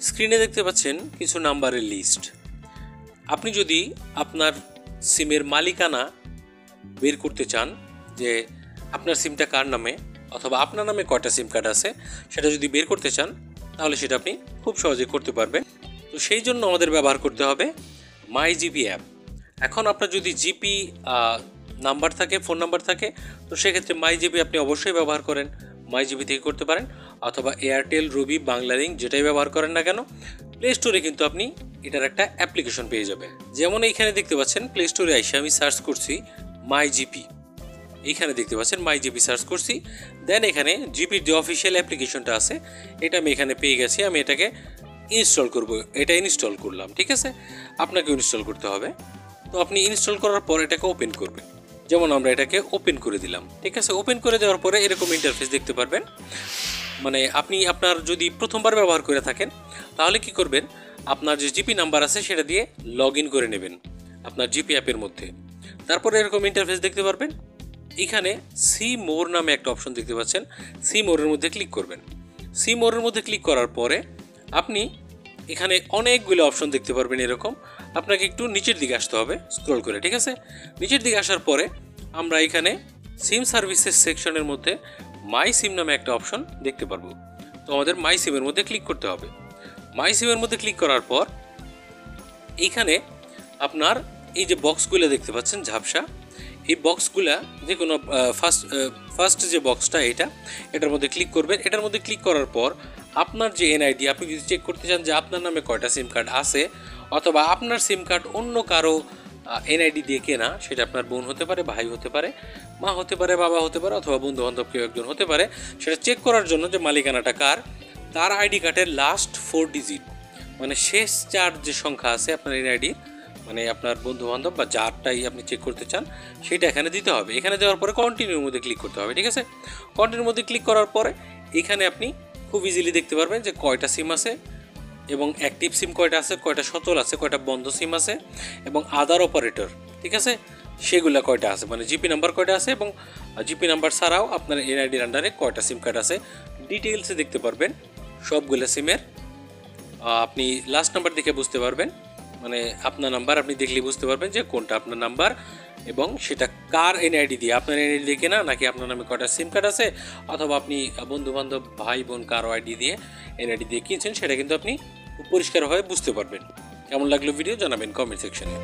স্ক্রিনে দেখতে পাচ্ছেন কিছু নাম্বারের লিস্ট। আপনি যদি আপনার সিমের মালিকানা বের করতে চান, যে আপনার সিমটা কার নামে অথবা আপনার নামে কয়টা সিম কার্ড আছে সেটা যদি বের করতে চান, তাহলে সেটা আপনি খুব সহজে করতে পারবেন। তো সেই জন্য আমাদের ব্যবহার করতে হবে মাই জিপি অ্যাপ। এখন আপনার যদি জিপি নাম্বার থাকে, ফোন নাম্বার থাকে, তো সেক্ষেত্রে মাই জিপি আপনি অবশ্যই ব্যবহার করেন, মাই জিপি থেকে করতে পারেন, অথবা এয়ারটেল, রবি, বাংলালিংক যেটাই ব্যবহার করেন না কেন, প্লে স্টোরে কিন্তু আপনি এটার একটা অ্যাপ্লিকেশন পেয়ে যাবেন। যেমন এইখানে দেখতে পাচ্ছেন প্লে স্টোরে এসে আমি সার্চ করছি মাই জিপি, এইখানে দেখতে পাচ্ছেন মাই জিপি সার্চ করছি, দেন এখানে জিপির যে অফিসিয়াল অ্যাপ্লিকেশনটা আছে এটা আমি এখানে পেয়ে গেছি। আমি এটাকে ইনস্টল করব, এটা ইনস্টল করলাম। ঠিক আছে, আপনাকে ইনস্টল করতে হবে। তো আপনি ইনস্টল করার পর এটাকে ওপেন করবেন। যেমন আমরা এটাকে ওপেন করে দিলাম। ঠিক আছে, ওপেন করে দেওয়ার পরে এরকম ইন্টারফেস দেখতে পারবেন। মানে আপনি আপনার যদি প্রথমবার ব্যবহার করে থাকেন তাহলে কি করবেন, আপনার যে জিপি নাম্বার আছে সেটা দিয়ে লগ ইন করে নেবেন আপনার জিপি অ্যাপের মধ্যে। তারপরে এরকম ইন্টারফেস দেখতে পারবেন। এখানে সি মোর নামে একটা অপশন দেখতে পাচ্ছেন, সি মোরের মধ্যে ক্লিক করবেন। সি মোরের মধ্যে ক্লিক করার পরে আপনি এখানে অনেকগুলো অপশন দেখতে পারবেন। এরকম আপনাকে একটু নিচের দিকে আসতে হবে স্ক্রল করে। ঠিক আছে, নিচের দিকে আসার পরে আমরা এখানে সিম সার্ভিসেস সেকশনের মধ্যে মাই সিম নামে একটা অপশন দেখতে পারবো। তো আমাদের মাই সিমের মধ্যে ক্লিক করতে হবে। মাই সিমের মধ্যে ক্লিক করার পর এইখানে আপনার এই যে বক্সগুলো দেখতে পাচ্ছেন ঝাপসা, এই বক্সগুলা যে কোনো ফার্স্ট যে বক্সটা এটার মধ্যে ক্লিক করবেন। এটার মধ্যে ক্লিক করার পর আপনার যে এনআইডি, আপনি যদি চেক করতে চান যে আপনার নামে কয়টা সিম কার্ড আছে, অথবা আপনার সিম কার্ড অন্য কারো এনআইডি দিয়ে কেনা, সেটা আপনার বোন হতে পারে, ভাই হতে পারে, মা হতে পারে, বাবা হতে পারে, অথবা বন্ধু বান্ধব কেউ একজন হতে পারে, সেটা চেক করার জন্য যে মালিকানাটা কার, তার আইডি কার্ডের লাস্ট 4 ডিজিট, মানে শেষ 4 যে সংখ্যা আছে আপনার এনআইডির, মানে আপনার বন্ধু বান্ধব বা যারটাই আপনি চেক করতে চান সেটা এখানে দিতে হবে। এখানে দেওয়ার পরে কন্টিনিউর মধ্যে ক্লিক করতে হবে। ঠিক আছে, কন্টিনিউর মধ্যে ক্লিক করার পরে এখানে আপনি খুব ইজিলি দেখতে পারবেন যে কয়টা সিম আছে এবং অ্যাক্টিভ সিম কয়টা আছে, কয়টা সচল আছে, কয়টা বন্ধ সিম আছে, এবং আদার অপারেটর, ঠিক আছে, সেগুলো কয়টা আছে, মানে জিপি নাম্বার কয়টা আছে, এবং জিপি নাম্বার ছাড়াও আপনার এনআইডির আন্ডারে কয়টা সিম কার্ড আছে ডিটেলসে দেখতে পারবেন সবগুলো সিমের। আপনি লাস্ট নাম্বার দেখে বুঝতে পারবেন, মানে আপনার নাম্বার আপনি দেখলেই বুঝতে পারবেন যে কোনটা আপনার নাম্বার এবং সেটা কার এনআইডি দিয়ে, আপনার এনআইডি দিয়ে কেনা নাকি আপনার নামে কয়টা সিম কার্ড আছে, অথবা আপনি বন্ধু বান্ধব, ভাই বোন কারো আইডি দিয়ে এনআইডি দিয়ে কিনছেন, সেটা কিন্তু আপনি পরিষ্কারভাবে বুঝতে পারবেন। কেমন লাগলো ভিডিও জানাবেন কমেন্ট সেকশনে।